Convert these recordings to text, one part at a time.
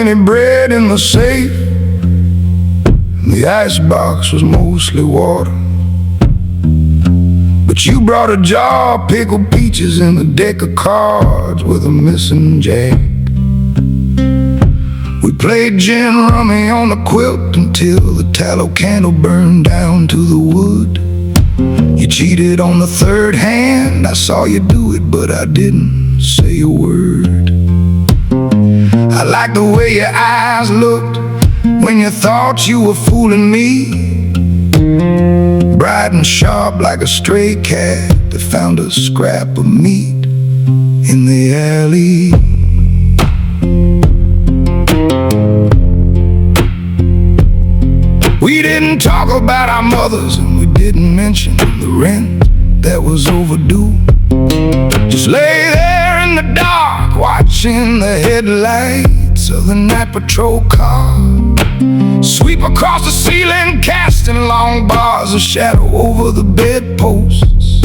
any bread in the safe. The icebox was mostly water, but you brought a jar of pickled peaches and a deck of cards with a missing jack. We played gin rummy on the quilt until the tallow candle burned down to the wood. You cheated on the third hand, I saw you do it, but I didn't say a word. I liked the way your eyes looked when you thought you were fooling me, bright and sharp like a stray cat that found a scrap of meat in the alley. We didn't talk about our mothers, and we didn't mention the rent that was overdue. Just lay there in the dark, watching the headlights of the night patrol car sweep across the ceiling, casting long bars of shadow over the bedposts.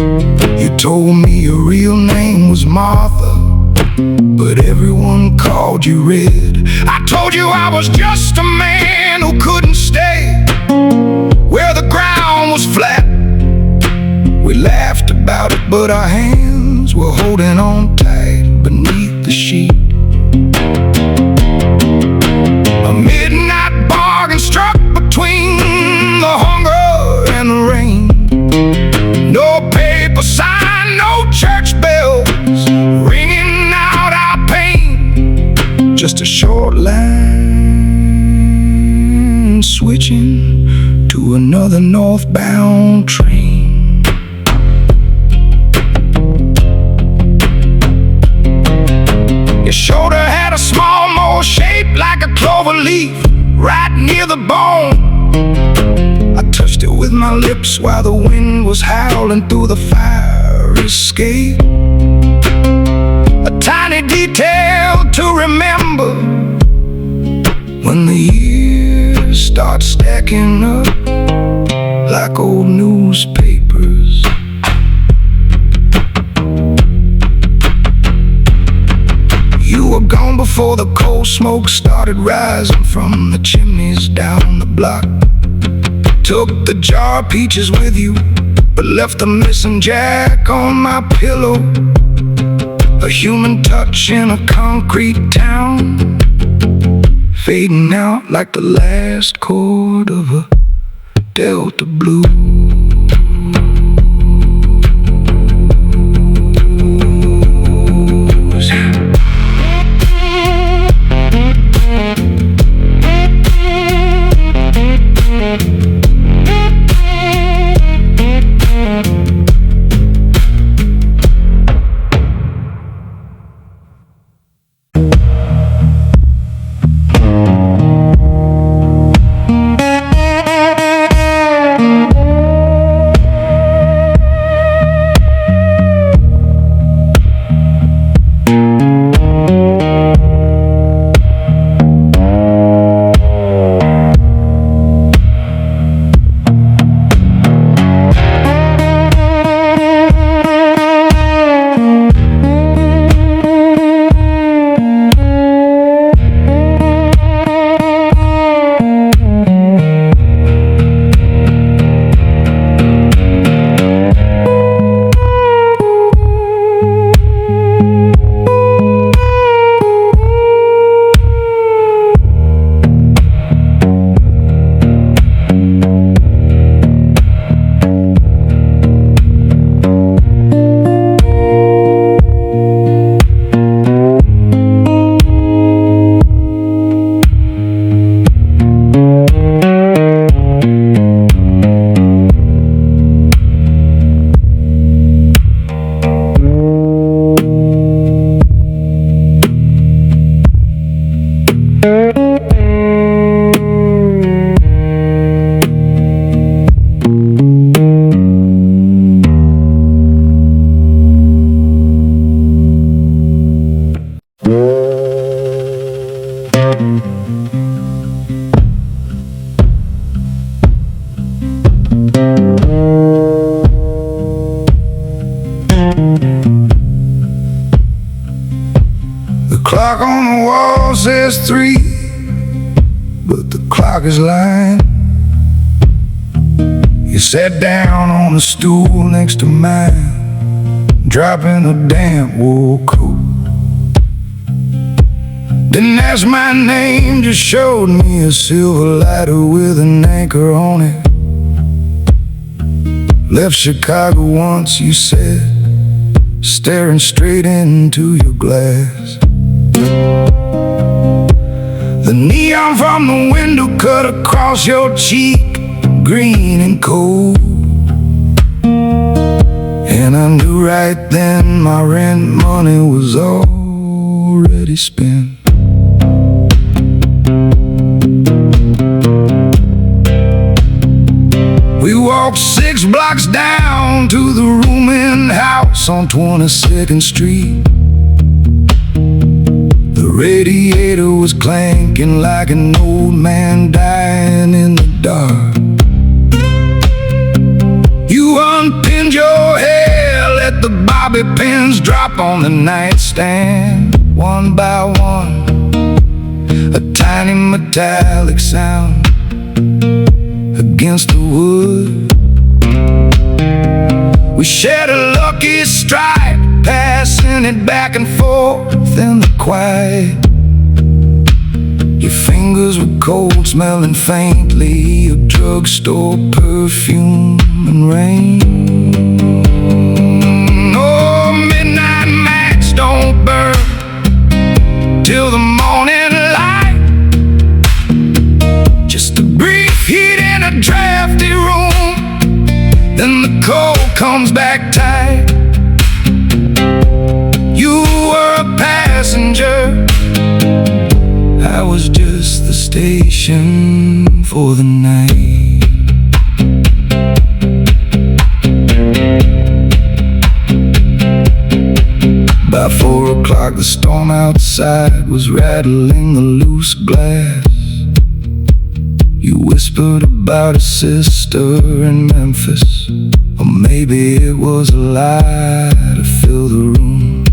You told me your real name was Martha, but everyone called you Red. I told you I was just a man who couldn't stay where the ground was flat. We laughed about it, but our hands were holding on tight beneath the sheet. A midnight bargain struck between the hunger and the rain. No paper sign, no church bells ringing out our pain. Just a short line switching to another northbound train. Your shoulder had a small mole shaped like a clover leaf right near the bone. I touched it with my lips while the wind was howling through the fire escape. A tiny detail to remember when the years start stacking up like old newspapers. You were gone before the coal smoke started rising from the chimneys down the block. Took the jar of peaches with you, but left the missing jack on my pillow. A human touch in a concrete town, fading out like the last chord of a Delta blues. The clock on the wall says 3, clock is lying. You sat down on the stool next to mine, dropping a damp wool coat. Didn't ask my name, just showed me a silver lighter with an anchor on it. Left Chicago once, you said, staring straight into your glass. The neon from the window cut across your cheek, green and cold. And I knew right then my rent money was already spent. We walked 6 blocks down to the rooming house on 22nd Street. The radiator was clanking like an old man dying in the dark. You unpinned your hair, let the bobby pins drop on the nightstand. One by one, a tiny metallic sound against the wood. We shared a lucky strike, passing it back and forth in the quiet. Your fingers were cold, smelling faintly of drugstore perfume and rain. Oh, midnight match don't burn till the morning light. Just a brief heat in a drafty room, then the cold comes back tight. You were a passenger, I was just the station for the night. By 4 o'clock the storm outside was rattling the loose glass. You whispered about a sister in Memphis, or maybe it was a lie to fill the room.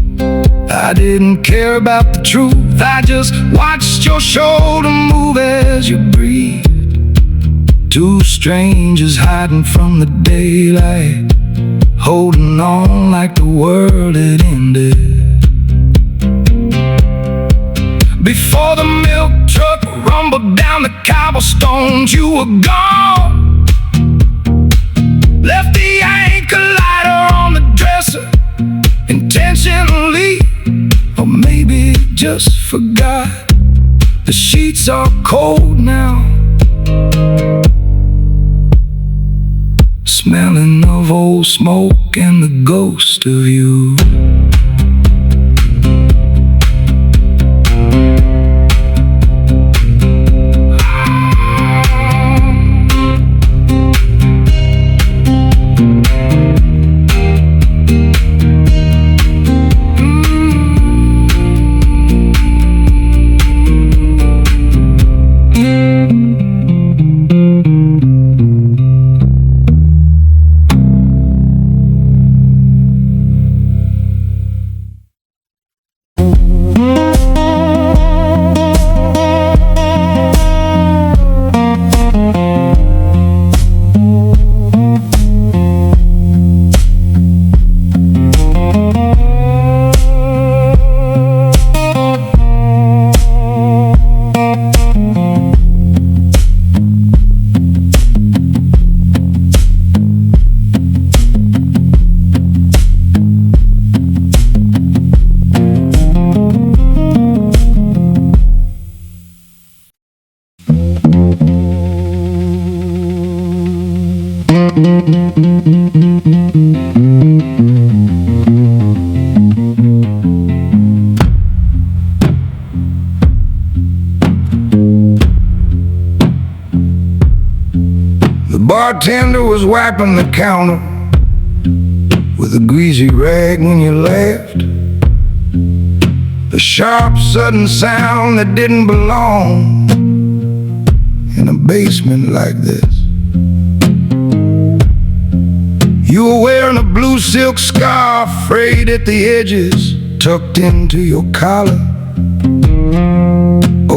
I didn't care about the truth, I just watched your shoulder move as you breathed. 2 strangers hiding from the daylight, holding on like the world had ended. Before the milk truck rumbled down the cobblestones, you were gone. Left the anchor lighter on the dresser, intentionally, or maybe just forgot. The sheets are cold now, smelling of old smoke and the ghost of you. The bartender was wiping the counter with a greasy rag when you left. A sharp, sudden sound that didn't belong in a basement like this. You were wearing a blue silk scarf, frayed at the edges, tucked into your collar.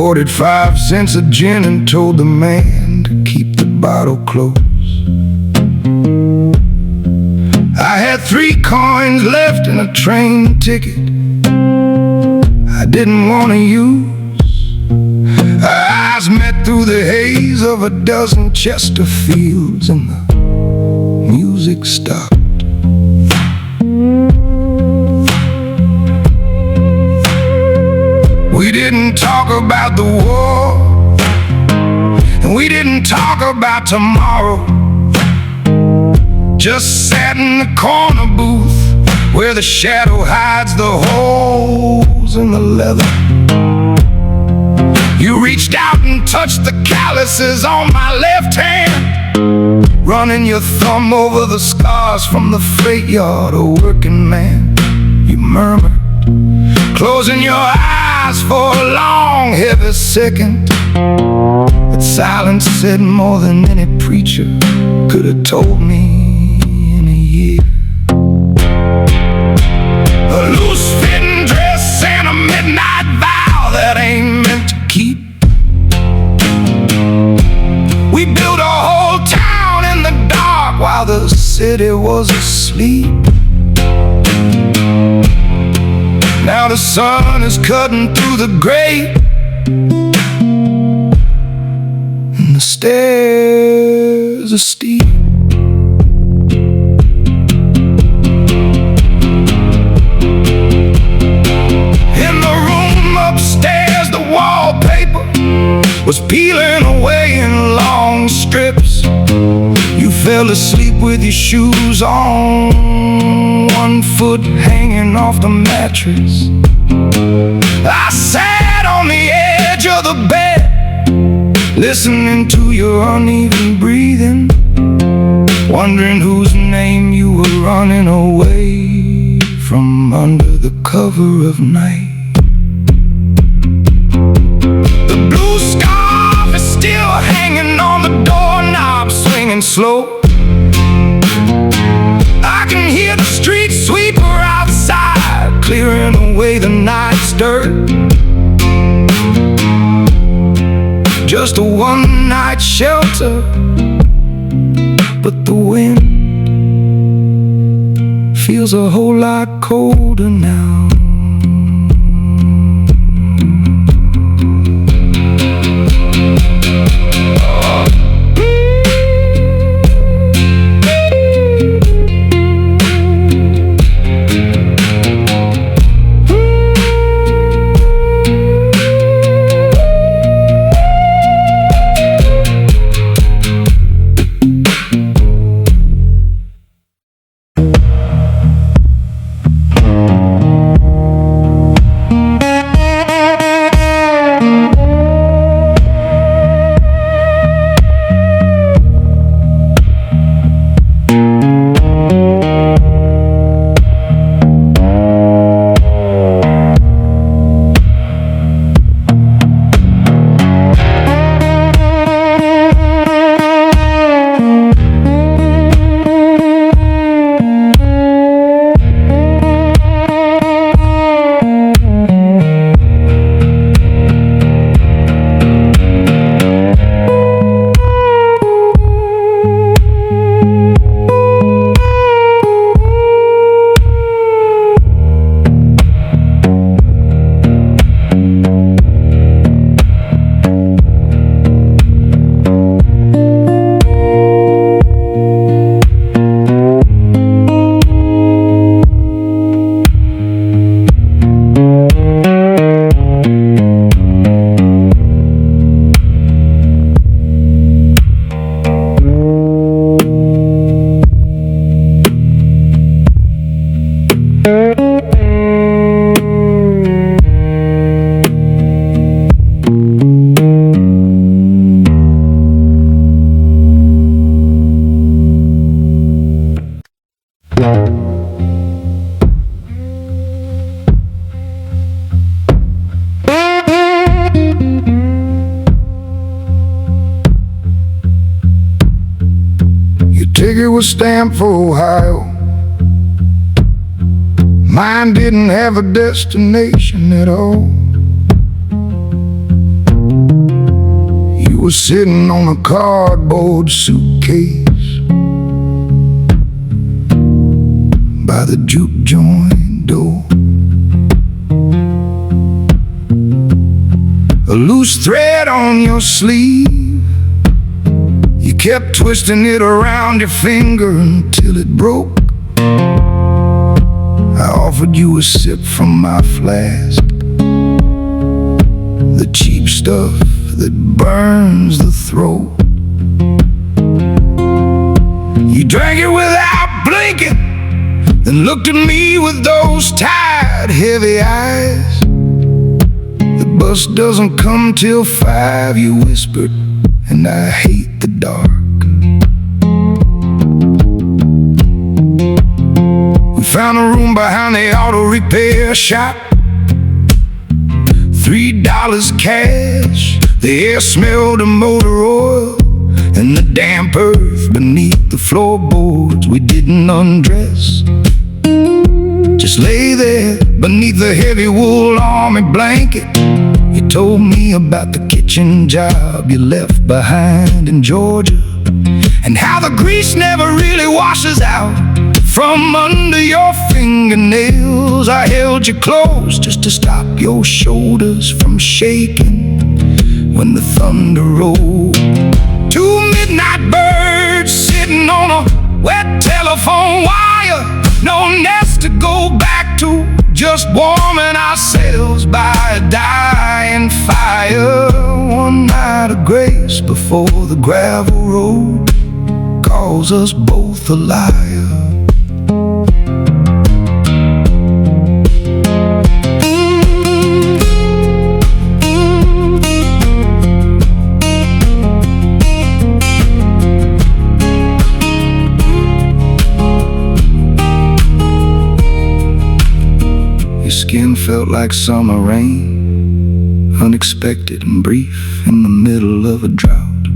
ordered 5 cents of gin and told the man to keep the bottle close. I had 3 coins left and a train ticket I didn't want to use. Our eyes met through the haze of a dozen Chesterfields, and the music stopped. We didn't talk about the war, and we didn't talk about tomorrow. Just sat in the corner booth where the shadow hides the holes in the leather. You reached out and touched the calluses on my left hand, running your thumb over the scars from the freight yard. A working man, you murmured, closing your eyes for a long, heavy second. But silence said more than any preacher could have told me in a year. A loose-fitting dress and a midnight vow that ain't meant to keep. We built a whole town in the dark while the city was asleep. Now the sun is cutting through the gray, and the stairs are steep. In the room upstairs, the wallpaper was peeling away in long strips. You fell asleep with your shoes on, 1 foot hanging off the mattress. I sat on the edge of the bed, listening to your uneven breathing, wondering whose name you were running away from under the cover of night. The blue scarf is still hanging on the doorknob, swinging slow. I can hear the street sweeper outside, clearing away the night's dirt. Just a one-night shelter, but the wind feels a whole lot colder now. Ticket was stamped for Ohio. Mine didn't have a destination at all. were sitting on a cardboard suitcase by the juke joint door. A loose thread on your sleeve, you kept twisting it around your finger until it broke. I offered you a sip from my flask, the cheap stuff that burns the throat. You drank it without blinking, then looked at me with those tired, heavy eyes. The bus doesn't come till 5, you whispered, and I hate the dark. We found a room behind the auto repair shop, $3 cash. The air smelled of motor oil and the damp earth beneath the floorboards. We didn't undress, just lay there beneath the heavy wool army blanket. You told me about the kitchen job you left behind in Georgia, and how the grease never really washes out from under your fingernails. I held you close just to stop your shoulders from shaking when the thunder rolled. 2 midnight birds sitting on a wet telephone wire, no nest to go back to, just warming ourselves by a dying fire. One night of grace before the gravel road calls us both a liar. Skin felt like summer rain, unexpected and brief in the middle of a drought.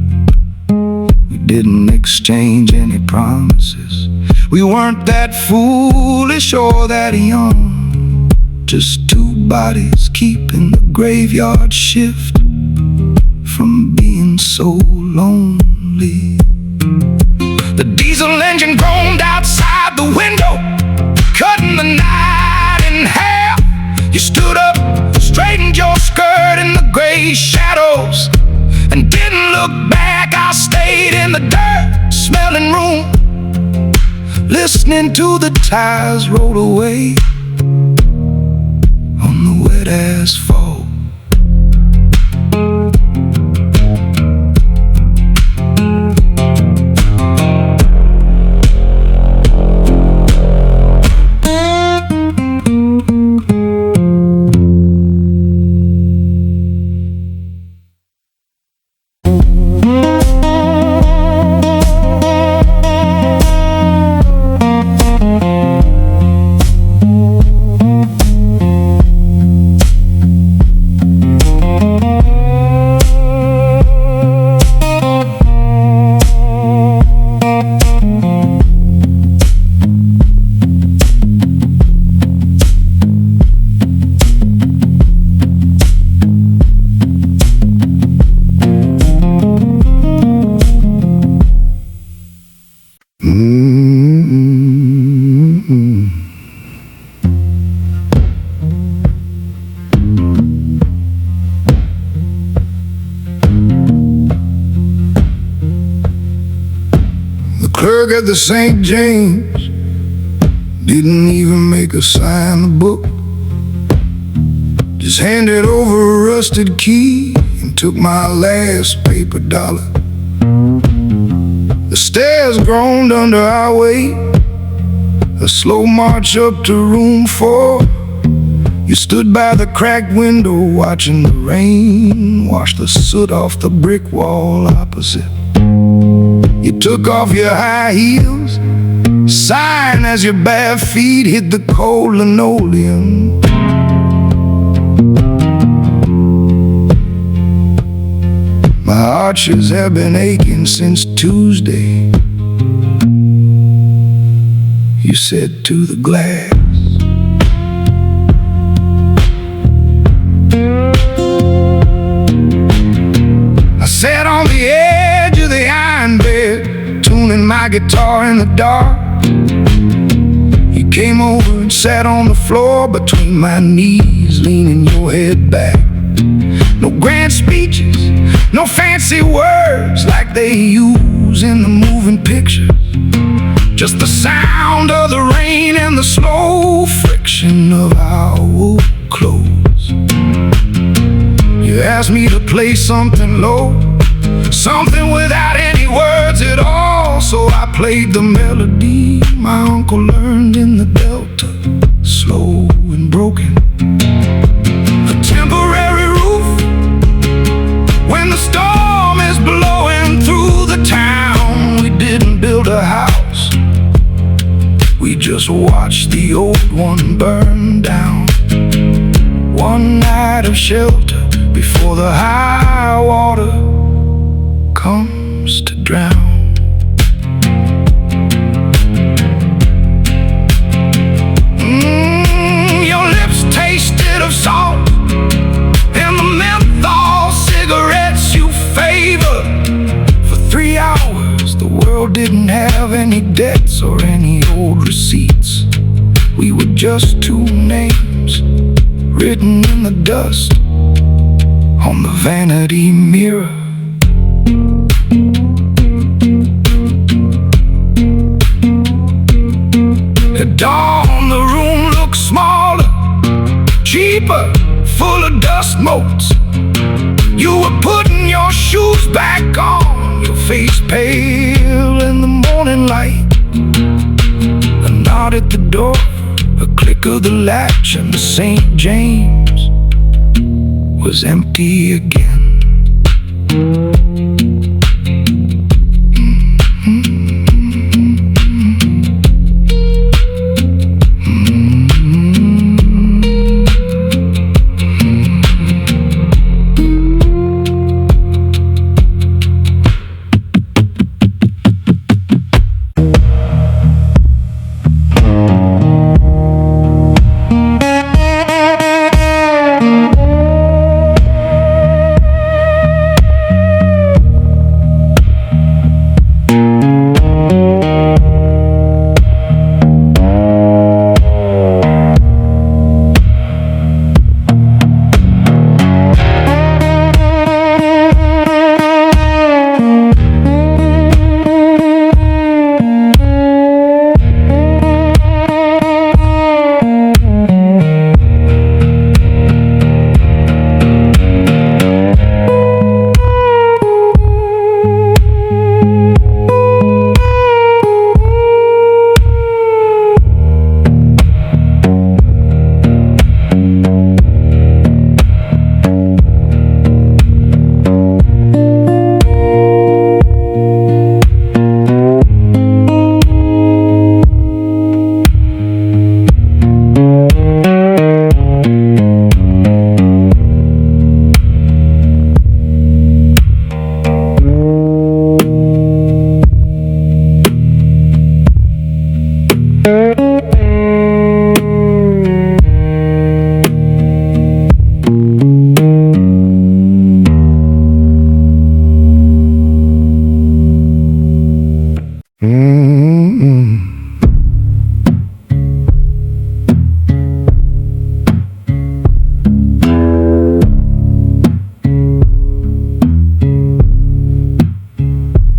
We didn't exchange any promises. We weren't that foolish or that young, just two bodies keeping the graveyard shift from being so lonely. The diesel engine groaned outside the window, cutting the night in half. You stood up, straightened your skirt in the gray shadows, and didn't look back. I stayed in the dirt smelling room, listening to the tires roll away on the wet asphalt. Clerk at the St. James didn't even make us sign the book, just handed over a rusted key and took my last paper dollar. The stairs groaned under our weight, a slow march up to room 4. You stood by the cracked window watching the rain wash the soot off the brick wall opposite. You took off your high heels, sighing as your bare feet hit the cold linoleum. My arches have been aching since Tuesday, you said to the glass. I sat on the edge of the iron bed, tuning my guitar in the dark. You came over and sat on the floor between my knees, leaning your head back. No grand speeches, no fancy words like they use in the moving pictures. Just the sound of the rain and the slow friction of our old clothes. You asked me to play something low, something without any words at all. So I played the melody my uncle learned in the Delta, slow and broken. A temporary roof when the storm is blowing through the town. We didn't build a house, we just watched the old one burn down. One night of shelter before the high water comes to drown. Your lips tasted of salt and the menthol cigarettes you favored. For 3 hours the world didn't have any debts or any old receipts. We were just two names written in the dust on the vanity mirror. At dawn the room looked smaller, cheaper, full of dust motes. You were putting your shoes back on, your face pale in the morning light. A nod at the door, a click of the latch, and the St. James was empty again.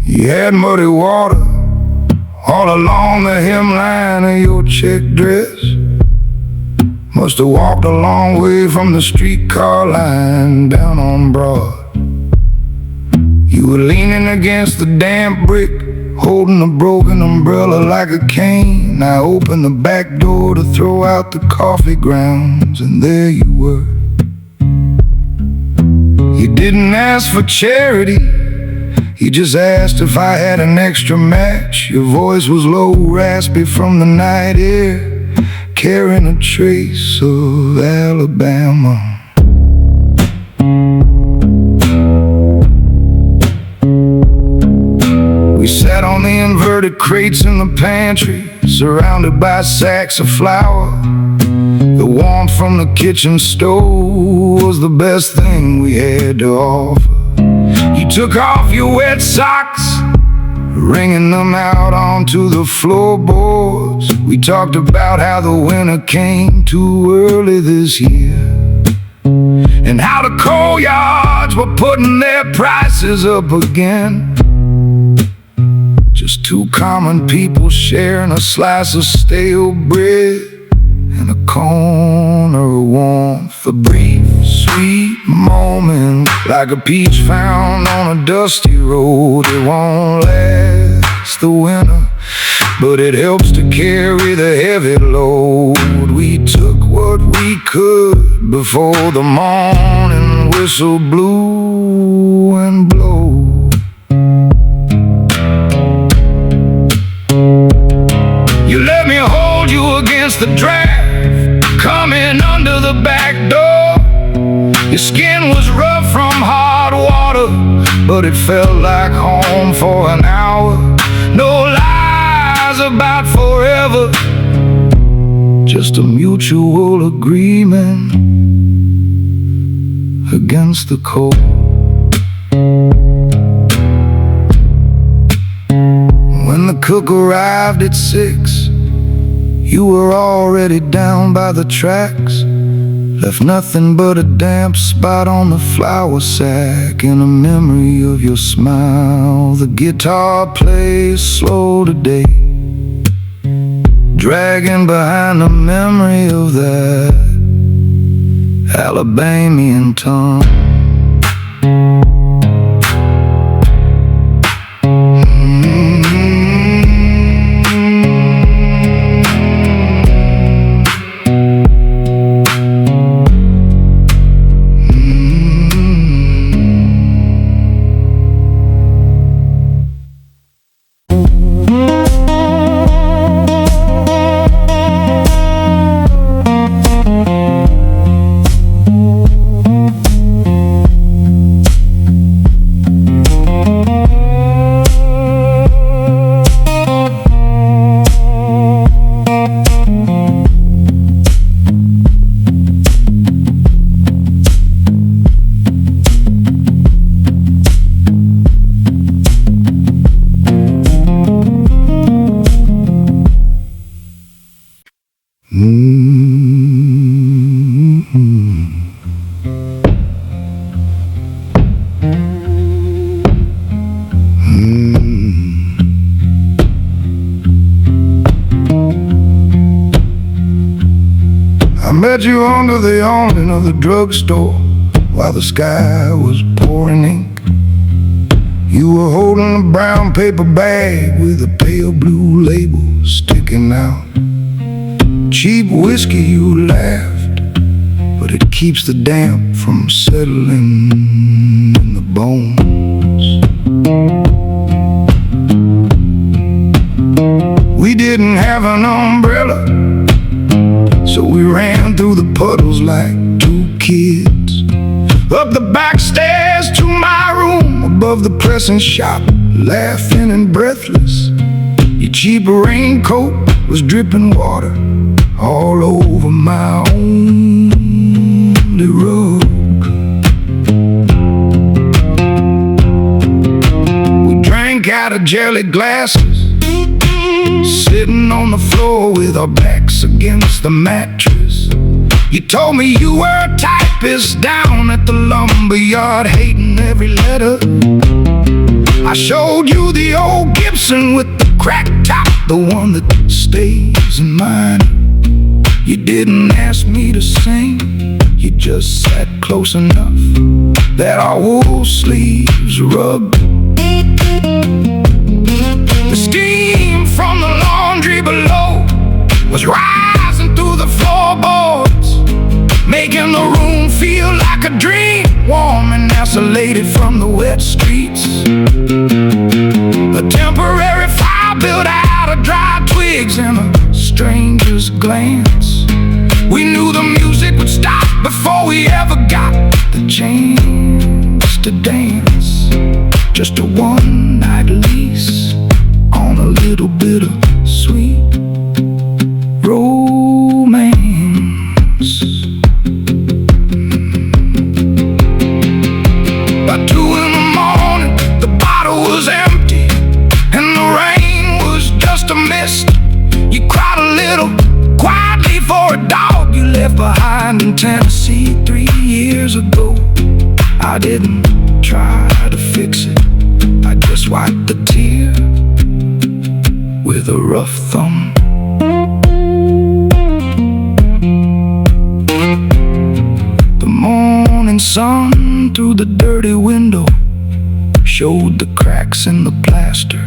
You had muddy water all along the hemline of your check dress. Must have walked a long way from the streetcar line down on Broad. You were leaning against the damp brick, holding a broken umbrella like a cane. I opened the back door to throw out the coffee grounds, and there you were. You didn't ask for charity, you just asked if I had an extra match. Your voice was low, raspy from the night air, carrying a trace of Alabama. We sat on the inverted crates in the pantry, surrounded by sacks of flour. The warmth from the kitchen stove was the best thing we had to offer. You took off your wet socks, wringing them out onto the floorboards. We talked about how the winter came too early this year, and how the coal yards were putting their prices up again. Just two common people sharing a slice of stale bread and a corner of warmth. A brief, sweet moment, like a peach found on a dusty road. It won't last the winter, but it helps to carry the heavy load. We took what we could before the morning whistle blew and blew. You let me hold you against the draft, coming under the back door. Your skin was rough from hard water, but it felt like home for an hour. No lies about forever, just a mutual agreement against the cold. When the cook arrived at 6, you were already down by the tracks. Left nothing but a damp spot on the flour sack, and a memory of your smile. The guitar plays slow today, dragging behind the memory of that Alabamian tongue. I met you under the awning of the drugstore while the sky was pouring ink. You were holding a brown paper bag with a pale blue label sticking out. Cheap whiskey, you laughed, but it keeps the damp from settling in the bones. We didn't have an umbrella, so we ran through the puddles like two kids. Up the back stairs to my room, above the pressing shop, laughing and breathless. Your cheap raincoat was dripping water all over my only rug. We drank out of jelly glasses, sitting on the floor with our backs against the mattress. You told me you were a typist down at the lumberyard, hating every letter. I showed you the old Gibson with the cracked top, the one that stays in mine. You didn't ask me to sing, you just sat close enough that our wool sleeves rubbed. The steam from the laundry below was rising through the floorboards, making the room feel like a dream, warm and isolated from the wet streets. A temporary fire built out of dry twigs and a stranger's glance. We knew the music would stop before we ever got the chance to dance. Just a one-night lease on a little bit of sweet romance. By 2 in the morning, swiped the tear with a rough thumb. The morning sun through the dirty window showed the cracks in the plaster.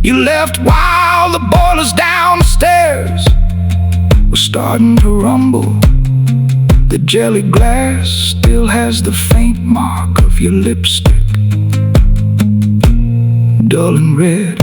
You left while the boilers downstairs were starting to rumble. The jelly glass still has the faint mark of your lipstick, dull and red